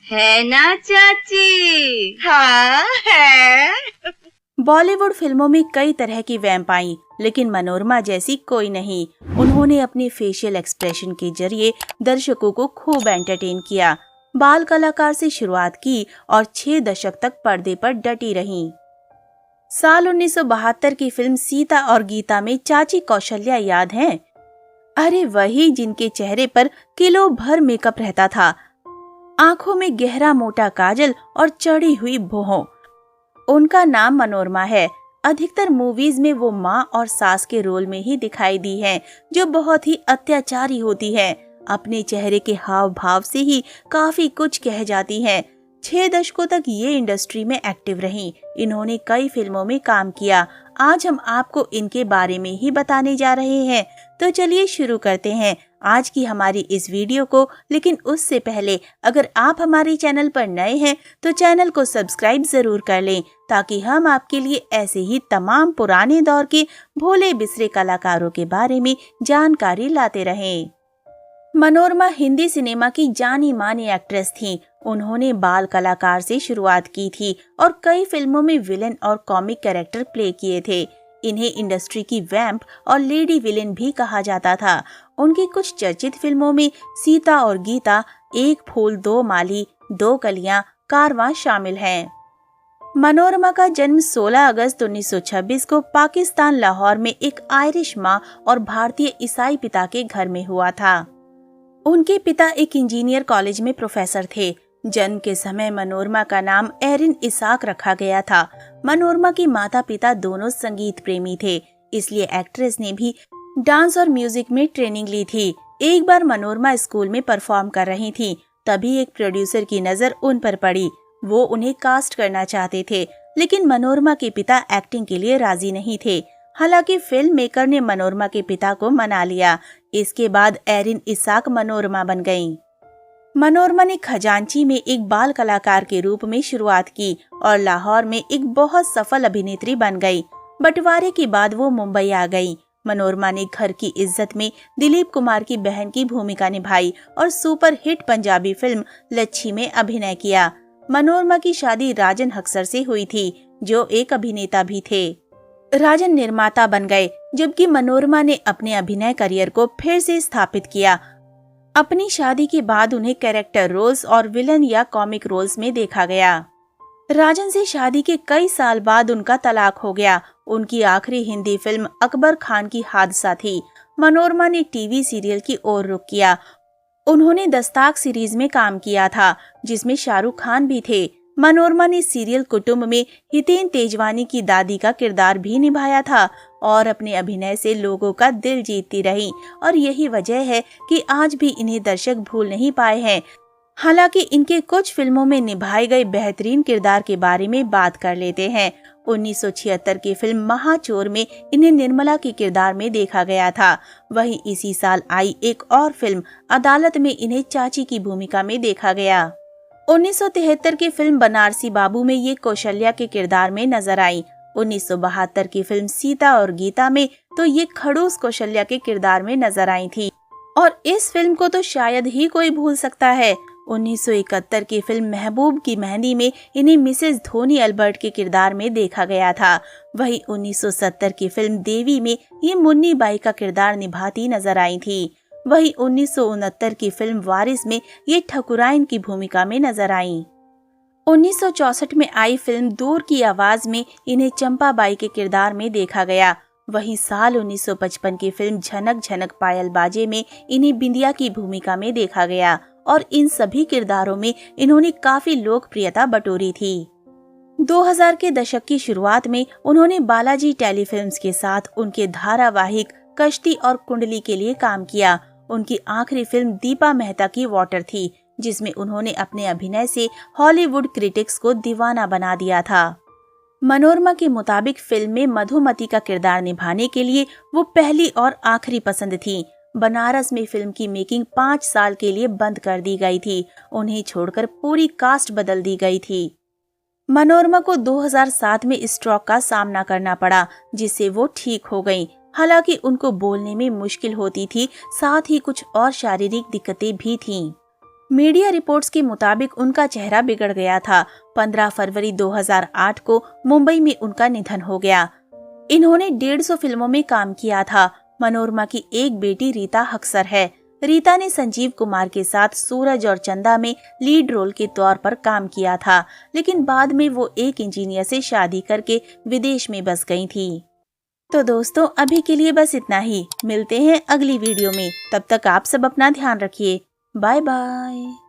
है ना चाची? हाँ है। बॉलीवुड फिल्मों में कई तरह की वैम्प आई, लेकिन मनोरमा जैसी कोई नहीं। उन्होंने अपने फेशियल एक्सप्रेशन के जरिए दर्शकों को खूब एंटरटेन किया। बाल कलाकार से शुरुआत की और 6 दशक तक पर्दे पर डटी रहीं। साल 1972 की फिल्म सीता और गीता में चाची कौशल्या याद हैं? अरे वही जिनके चेहरे पर किलो भर मेकअप रहता था, आंखों में गहरा मोटा काजल और चढ़ी हुई भौहों। उनका नाम मनोरमा है। अधिकतर मूवीज में वो माँ और सास के रोल में ही दिखाई दी हैं, जो बहुत ही अत्याचारी होती हैं। अपने चेहरे के हाव भाव से ही काफी कुछ कह जाती हैं। 6 दशकों तक ये इंडस्ट्री में एक्टिव रहीं। इन्होंने कई फिल्मों में काम किया। आज हम आपको इनके बारे में ही बताने जा रहे हैं, तो चलिए शुरू करते हैं आज की हमारी इस वीडियो को। लेकिन उससे पहले अगर आप हमारे चैनल पर नए हैं तो चैनल को सब्सक्राइब जरूर कर लें, ताकि हम आपके लिए ऐसे ही तमाम पुराने दौर के भोले बिसरे कलाकारों के बारे में जानकारी लाते रहें। मनोरमा हिंदी सिनेमा की जानी मानी एक्ट्रेस थीं। उन्होंने बाल कलाकार से शुरुआत की थी और कई फिल्मों में विलेन और कॉमिक कैरेक्टर प्ले किए थे। इन्हें इंडस्ट्री की वैम्प और लेडी विलेन भी कहा जाता था। उनकी कुछ चर्चित फिल्मों में सीता और गीता, एक फूल दो माली, दो कलियां, कारवां शामिल हैं। मनोरमा का जन्म 16 अगस्त 1926 को पाकिस्तान लाहौर में एक आयरिश माँ और भारतीय ईसाई पिता के घर में हुआ था। उनके पिता एक इंजीनियर कॉलेज में प्रोफेसर थे। जन्म के समय मनोरमा का नाम एरिन इसाक रखा गया था। मनोरमा की माता पिता दोनों संगीत प्रेमी थे, इसलिए एक्ट्रेस ने भी डांस और म्यूजिक में ट्रेनिंग ली थी। एक बार मनोरमा स्कूल में परफॉर्म कर रही थी, तभी एक प्रोड्यूसर की नजर उन पर पड़ी। वो उन्हें कास्ट करना चाहते थे, लेकिन मनोरमा के पिता एक्टिंग के लिए राजी नहीं थे। हालांकि फिल्म मेकर ने मनोरमा के पिता को मना लिया। इसके बाद एरिन इसाक मनोरमा बन गईं। मनोरमा ने खजांची में एक बाल कलाकार के रूप में शुरुआत की और लाहौर में एक बहुत सफल अभिनेत्री बन गई। बंटवारे के बाद वो मुंबई आ गई। मनोरमा ने घर की इज्जत में दिलीप कुमार की बहन की भूमिका निभाई और सुपर हिट पंजाबी फिल्म लच्छी में अभिनय किया। मनोरमा की शादी राजन हक्सर से हुई थी, जो एक अभिनेता भी थे। राजन निर्माता बन गए, जबकि मनोरमा ने अपने अभिनय करियर को फिर से स्थापित किया। अपनी शादी के बाद उन्हें कैरेक्टर रोल्स और विलन या कॉमिक रोल्स में देखा गया। राजन से शादी के कई साल बाद उनका तलाक हो गया। उनकी आखिरी हिंदी फिल्म अकबर खान की हादसा थी। मनोरमा ने टीवी सीरियल की ओर रुख किया। उन्होंने दस्ताक सीरीज में काम किया था, जिसमें शाहरुख खान भी थे। मनोरमा ने सीरियल कुटुंब में हितेन तेजवानी की दादी का किरदार भी निभाया था और अपने अभिनय से लोगों का दिल जीतती रही, और यही वजह है कि आज भी इन्हें दर्शक भूल नहीं पाए हैं। हालांकि इनके कुछ फिल्मों में निभाए गए बेहतरीन किरदार के बारे में बात कर लेते हैं। 1976 की फिल्म महाचोर में इन्हें निर्मला के किरदार में देखा गया था। वहीं इसी साल आई एक और फिल्म अदालत में इन्हें चाची की भूमिका में देखा गया। 1973 की फिल्म बनारसी बाबू में ये कौशल्या के किरदार में नजर आई। 1972 की फिल्म सीता और गीता में तो ये खड़ूस कौशल्या के किरदार में नजर आई थी, और इस फिल्म को तो शायद ही कोई भूल सकता है। 1971 की फिल्म महबूब की मेहंदी में इन्हें मिसेस धोनी अल्बर्ट के किरदार में देखा गया था। वहीं 1970 की फिल्म देवी में ये मुन्नी बाई का किरदार निभाती नजर आई थी। वहीं 1969 की फिल्म वारिस में ये ठकुराइन की भूमिका में नजर आई। 1964 में आई फिल्म दूर की आवाज में इन्हें चंपा बाई के किरदार में देखा गया। वहीं साल 1955 की फिल्म झनक झनक पायल बाजे में इन्हें बिंदिया की भूमिका में देखा गया, और इन सभी किरदारों में इन्होंने काफी लोकप्रियता बटोरी थी। 2000 के दशक की शुरुआत में उन्होंने बालाजी टेलीफिल्म्स के साथ उनके धारावाहिक कश्ती और कुंडली के लिए काम किया। उनकी आखिरी फिल्म दीपा मेहता की वाटर थी, जिसमें उन्होंने अपने अभिनय से हॉलीवुड क्रिटिक्स को दीवाना बना दिया था। मनोरमा के मुताबिक फिल्म में मधुमती का किरदार निभाने के लिए वो पहली और आखिरी पसंद थी। बनारस में फिल्म की मेकिंग 5 साल के लिए बंद कर दी गई थी। उन्हें छोड़कर पूरी कास्ट बदल दी गई थी। मनोरमा को 2007 में स्ट्रोक का सामना करना पड़ा, जिससे वो ठीक हो गईं। हालांकि उनको बोलने में मुश्किल होती थी, साथ ही कुछ और शारीरिक दिक्कतें भी थीं। मीडिया रिपोर्ट्स के मुताबिक उनका चेहरा बिगड़ गया था। 15 फरवरी 2008 को मुंबई में उनका निधन हो गया। इन्होंने 150 फिल्मों में काम किया था। मनोरमा की एक बेटी रीता हक्सर है। रीता ने संजीव कुमार के साथ सूरज और चंदा में लीड रोल के तौर पर काम किया था, लेकिन बाद में वो एक इंजीनियर से शादी करके विदेश में बस गई थी। तो दोस्तों, अभी के लिए बस इतना ही। मिलते हैं अगली वीडियो में। तब तक आप सब अपना ध्यान रखिए। Bye bye.